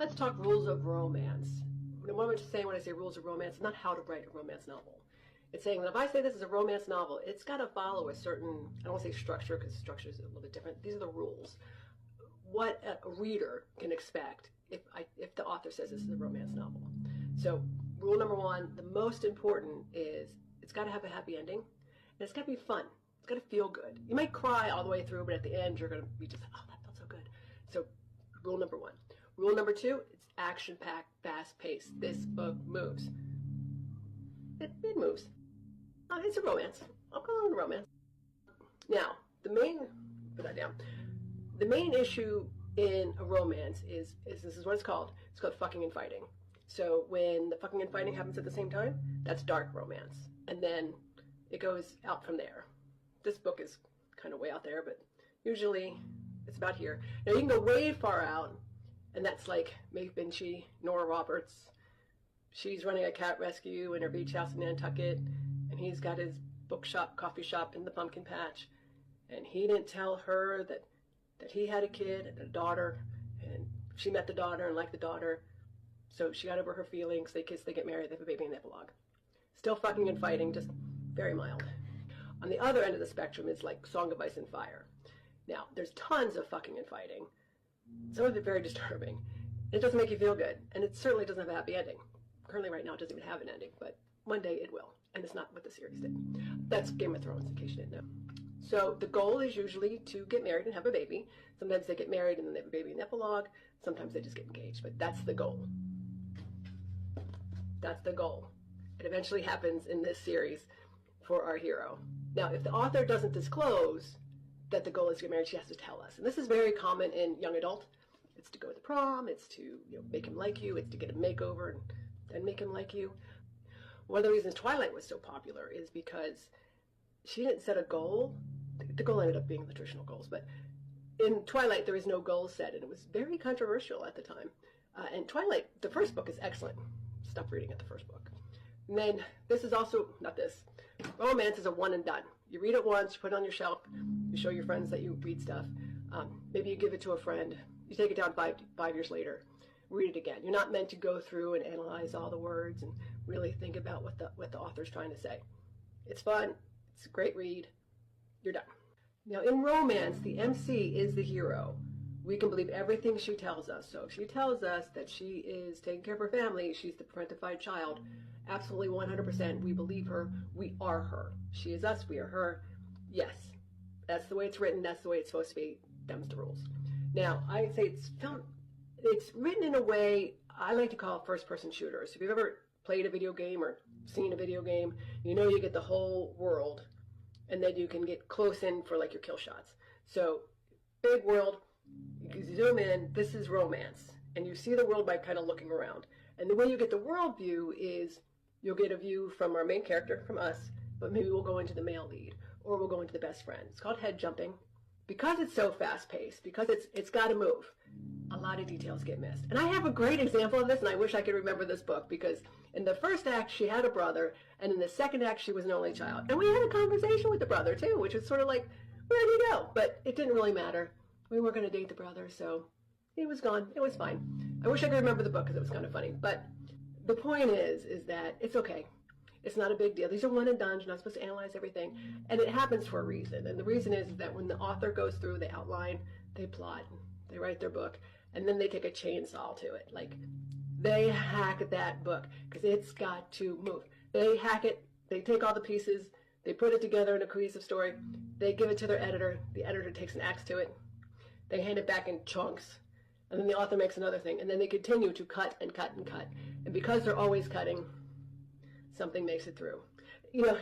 let's talk rules of romance. What I'm saying when I say rules of romance, it's not how to write a romance novel. It's saying that if I say this is a romance novel, it's got to follow a certain, I don't want to say structure because structure is a little bit different. These are the rules. What a reader can expect if the author says this is a romance novel. So rule number one, the most important is it's got to have a happy ending, and it's got to be fun. It's got to feel good. You might cry all the way through, but at the end you're going to be just, oh, that felt so good. So rule number one. Rule number two, it's action-packed, fast-paced. This book moves. It moves. It's a romance. I'll call it a romance. Now, put that down. The main issue in a romance is this is what it's called. It's called fucking and fighting. So when the fucking and fighting happens at the same time, that's dark romance. And then it goes out from there. This book is kind of way out there, but usually it's about here. Now you can go way far out, and that's like Maeve Binchy, Nora Roberts. She's running a cat rescue in her beach house in Nantucket, and he's got his bookshop, coffee shop in the pumpkin patch, and he didn't tell her that he had a kid and a daughter, and she met the daughter and liked the daughter, so she got over her feelings. They kiss, they get married, they have a baby in the epilogue. Still fucking and fighting, just very mild. On the other end of the spectrum is like Song of Ice and Fire. Now, there's tons of fucking and fighting. Some of it very disturbing. It doesn't make you feel good, and it certainly doesn't have a happy ending. Currently, right now, it doesn't even have an ending, but one day it will, and it's not what the series did. That's Game of Thrones, in case you didn't know. So the goal is usually to get married and have a baby. Sometimes they get married and then they have a baby in the epilogue. Sometimes they just get engaged, but that's the goal. That's the goal. It eventually happens in this series for our hero. Now, if the author doesn't disclose that the goal is to get married, she has to tell us. And this is very common in young adult. It's to go to the prom, it's to make him like you, it's to get a makeover and then make him like you. One of the reasons Twilight was so popular is because she didn't set a goal. The goal ended up being the traditional goals, but in Twilight there is no goal set, and it was very controversial at the time. And Twilight, the first book, is excellent. Stop reading at the first book. And then this is also, not this, romance is a one and done. You read it once, you put it on your shelf, you show your friends that you read stuff. Maybe you give it to a friend, you take it down five years later, read it again. You're not meant to go through and analyze all the words and really think about what the author's trying to say. It's fun, it's a great read, you're done. Now in romance, the MC is the hero. We can believe everything she tells us. So if she tells us that she is taking care of her family, she's the parentified child, absolutely 100%, we believe her, we are her. She is us, we are her. Yes, that's the way it's written, that's the way it's supposed to be, them's the rules. Now, I say it's written in a way I like to call first-person shooters. If you've ever played a video game or seen a video game, you know you get the whole world, and then you can get close in for like your kill shots. So, big world, you zoom in, this is romance, and you see the world by kind of looking around. And the way you get the world view is you'll get a view from our main character, from us, but maybe we'll go into the male lead, or we'll go into the best friend. It's called head jumping. Because it's so fast-paced, because it's got to move, a lot of details get missed. And I have a great example of this, and I wish I could remember this book, because in the first act, she had a brother, and in the second act, she was an only child. And we had a conversation with the brother, too, which was sort of like, where'd he go? But it didn't really matter. We weren't going to date the brother, so he was gone. It was fine. I wish I could remember the book, because it was kind of funny. But the point is that it's okay. It's not a big deal. These are one and done. You're not supposed to analyze everything. And it happens for a reason. And the reason is that when the author goes through, they outline, they plot, they write their book, and then they take a chainsaw to it. Like, they hack that book because it's got to move. They hack it. They take all the pieces. They put it together in a cohesive story. They give it to their editor. The editor takes an axe to it. They hand it back in chunks. And then the author makes another thing. And then they continue to cut and cut and cut. And because they're always cutting, something makes it through. You know,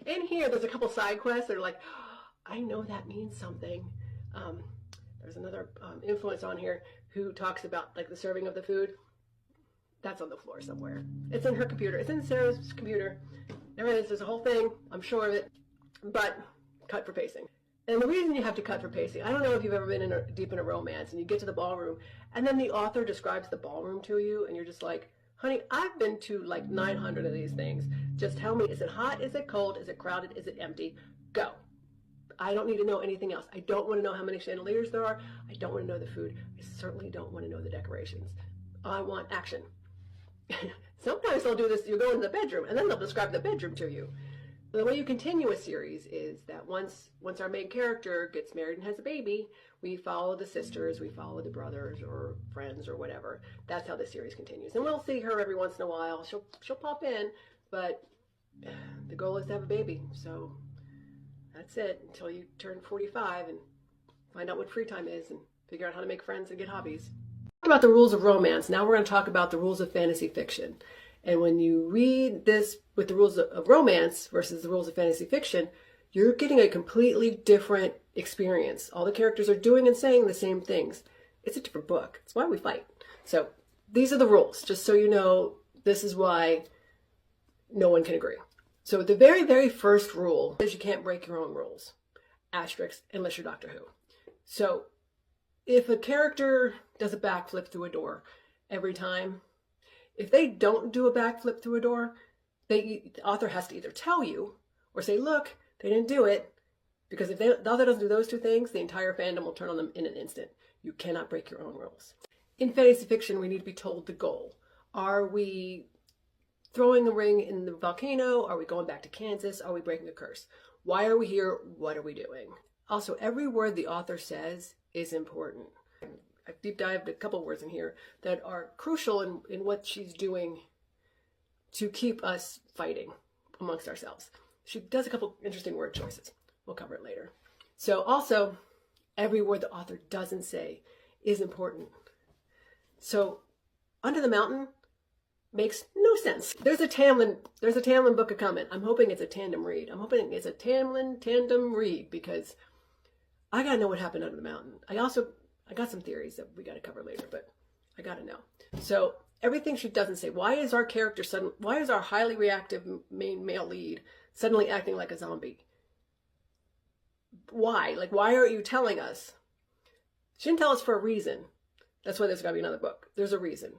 in here, there's a couple side quests that are like, oh, I know that means something. There's another influence on here who talks about like the serving of the food. That's on the floor somewhere. It's in her computer. It's in Sarah's computer. There it is. There's a whole thing. I'm sure of it. But cut for pacing. And the reason you have to cut for pacing, I don't know if you've ever been deep in a romance and you get to the ballroom and then the author describes the ballroom to you and you're just like, honey, I've been to like 900 of these things. Just tell me, is it hot? Is it cold? Is it crowded? Is it empty? Go. I don't need to know anything else. I don't want to know how many chandeliers there are. I don't want to know the food. I certainly don't want to know the decorations. I want action. Sometimes they'll do this, you go in the bedroom, and then they'll describe the bedroom to you. The way you continue a series is that once our main character gets married and has a baby, we follow the sisters, we follow the brothers or friends or whatever. That's how the series continues. And we'll see her every once in a while. She'll pop in, but the goal is to have a baby. So that's it until you turn 45 and find out what free time is and figure out how to make friends and get hobbies. About the rules of romance. Now we're going to talk about the rules of fantasy fiction. And when you read this with the rules of romance versus the rules of fantasy fiction, you're getting a completely different experience. All the characters are doing and saying the same things. It's a different book. It's why we fight. So these are the rules, just so you know, this is why no one can agree. So the very, very first rule is you can't break your own rules. Asterisk, unless you're Doctor Who. So if a character does a backflip through a door every time, if they don't do a backflip through a door, the author has to either tell you or say, look, they didn't do it. Because if the author doesn't do those two things, the entire fandom will turn on them in an instant. You cannot break your own rules. In fantasy fiction, we need to be told the goal. Are we throwing a ring in the volcano? Are we going back to Kansas? Are we breaking a curse? Why are we here? What are we doing? Also, every word the author says is important. I've deep dived a couple words in here that are crucial in what she's doing to keep us fighting amongst ourselves. She does a couple interesting word choices. We'll cover it later. So also, every word the author doesn't say is important. So, Under the Mountain makes no sense. There's a Tamlin book of comment. I'm hoping it's a tandem read. I'm hoping it's a Tamlin tandem read because I gotta know what happened under the mountain. I got some theories that we gotta cover later, but I gotta know. So everything she doesn't say. Why is our highly reactive main male lead suddenly acting like a zombie? Why? Like, why aren't you telling us? She didn't tell us for a reason. That's why there's gotta be another book. There's a reason.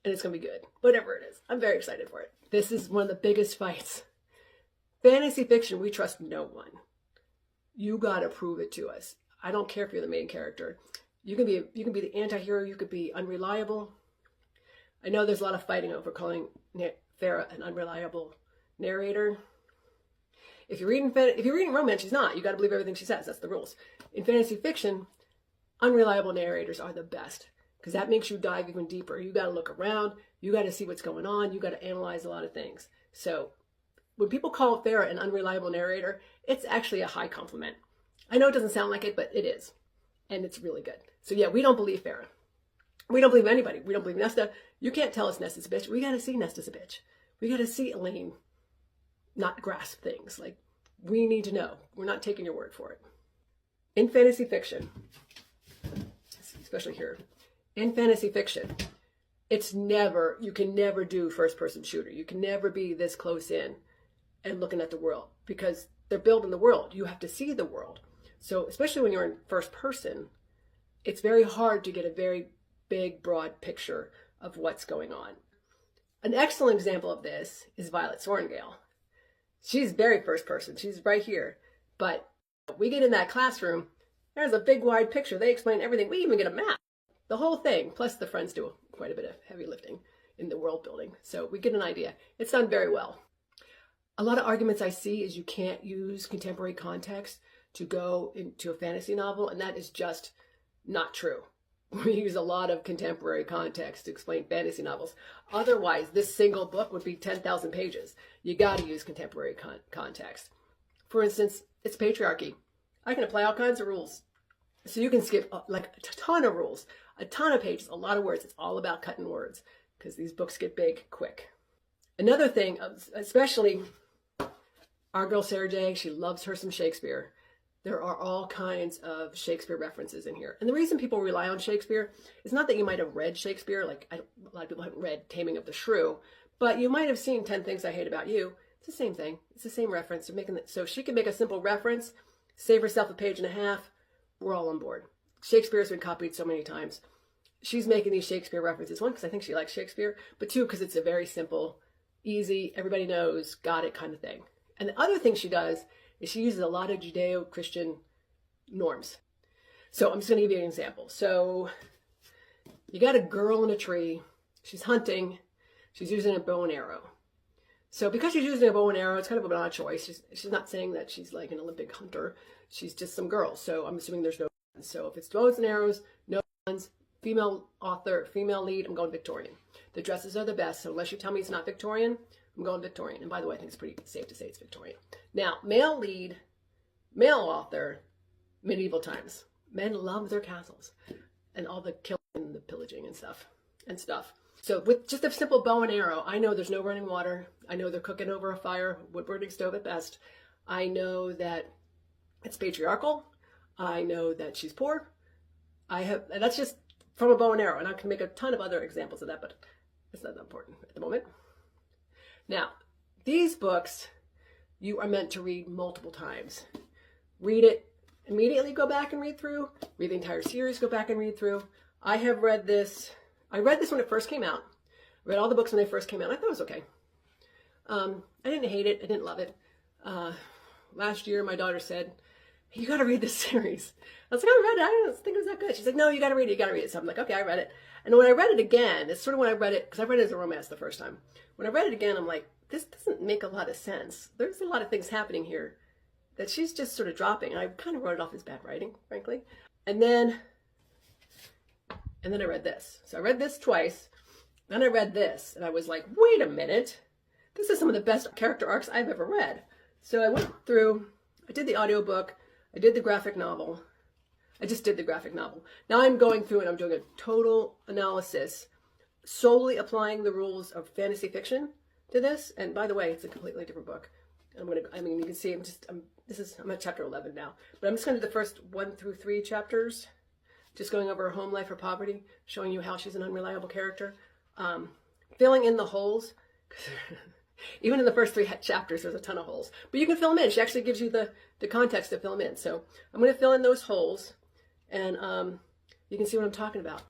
And it's gonna be good. Whatever it is. I'm very excited for it. This is one of the biggest fights. Fantasy fiction, we trust no one. You gotta prove it to us. I don't care if you're the main character. You can be the anti-hero. You could be unreliable. I know there's a lot of fighting over calling Farah an unreliable narrator. If you're reading romance, she's not. You got to believe everything she says. That's the rules. In fantasy fiction, unreliable narrators are the best because that makes you dive even deeper. You got to look around. You got to see what's going on. You got to analyze a lot of things. So when people call Farah an unreliable narrator, it's actually a high compliment. I know it doesn't sound like it, but it is. And it's really good. So yeah, we don't believe Farah. We don't believe anybody. We don't believe Nesta. You can't tell us Nesta's a bitch. We got to see Nesta's a bitch. We got to see Elaine not grasp things. Like, we need to know. We're not taking your word for it. In fantasy fiction, especially here, in fantasy fiction, you can never do first-person shooter. You can never be this close in and looking at the world because they're building the world. You have to see the world. So especially when you're in first person, it's very hard to get a very big, broad picture of what's going on. An excellent example of this is Violet Sorrengail. She's very first person. She's right here. But we get in that classroom, there's a big, wide picture. They explain everything. We even get a map. The whole thing. Plus the friends do quite a bit of heavy lifting in the world building. So we get an idea. It's done very well. A lot of arguments I see is you can't use contemporary context to go into a fantasy novel, and that is just not true. We use a lot of contemporary context to explain fantasy novels. Otherwise, this single book would be 10,000 pages. You got to use contemporary context. For instance, it's patriarchy. I can apply all kinds of rules. So you can skip like a ton of rules, a ton of pages, a lot of words. It's all about cutting words because these books get big quick. Another thing, especially our girl Sarah J., she loves her some Shakespeare. There are all kinds of Shakespeare references in here. And the reason people rely on Shakespeare is not that you might have read Shakespeare, like a lot of people haven't read Taming of the Shrew, but you might have seen 10 Things I Hate About You. It's the same thing. It's the same reference. So she can make a simple reference, save herself a page and a half. We're all on board. Shakespeare has been copied so many times. She's making these Shakespeare references, one, because I think she likes Shakespeare, but two, because it's a very simple, easy, everybody knows, got it kind of thing. And the other thing she does is she uses a lot of Judeo-Christian norms. So I'm just going to give you an example. So you got a girl in a tree she's hunting, she's using a bow and arrow. So because she's using a bow and arrow, it's kind of an odd choice. She's not saying that she's like an Olympic hunter. She's just some girl. So I'm assuming there's no guns. So if it's bows and arrows, no guns, female author, female lead, I'm going Victorian. The dresses are the best. So unless you tell me it's not Victorian, I'm going Victorian. And by the way, I think it's pretty safe to say it's Victorian. Now, male lead, male author, medieval times. Men love their castles and all the killing and the pillaging and stuff. So with just a simple bow and arrow, I know there's no running water. I know they're cooking over a fire, wood-burning stove at best. I know that it's patriarchal. I know that she's poor. And that's just from a bow and arrow. And I can make a ton of other examples of that, but it's not that important at the moment. Now, these books, you are meant to read multiple times. Read it, immediately go back and read through. Read the entire series, go back and read through. I read this when it first came out. I read all the books when they first came out. I thought it was okay. I didn't hate it. I didn't love it. Last year, my daughter said, "You got to read this series." I was like, "I read it. I don't think it was that good." She's like, "No, you got to read it. You got to read it." So I'm like, "Okay, I read it." And when I read it again, it's sort of when I read it, because I read it as a romance the first time. When I read it again, I'm like, this doesn't make a lot of sense. There's a lot of things happening here that she's just sort of dropping. And I kind of wrote it off as bad writing, frankly. And then I read this. So I read this twice. Then I read this. And I was like, wait a minute. This is some of the best character arcs I've ever read. So I went through, I did the audiobook. I did the graphic novel. I just did the graphic novel. Now I'm going through and I'm doing a total analysis, solely applying the rules of fantasy fiction to this. And by the way, it's a completely different book. You can see I'm at chapter 11 now, but I'm just going to do the first 1 through 3 chapters, just going over her home life or poverty, showing you how she's an unreliable character, filling in the holes. Even in the first 3 chapters, there's a ton of holes, but you can fill them in. She actually gives you the context to fill them in. So I'm going to fill in those holes, and you can see what I'm talking about.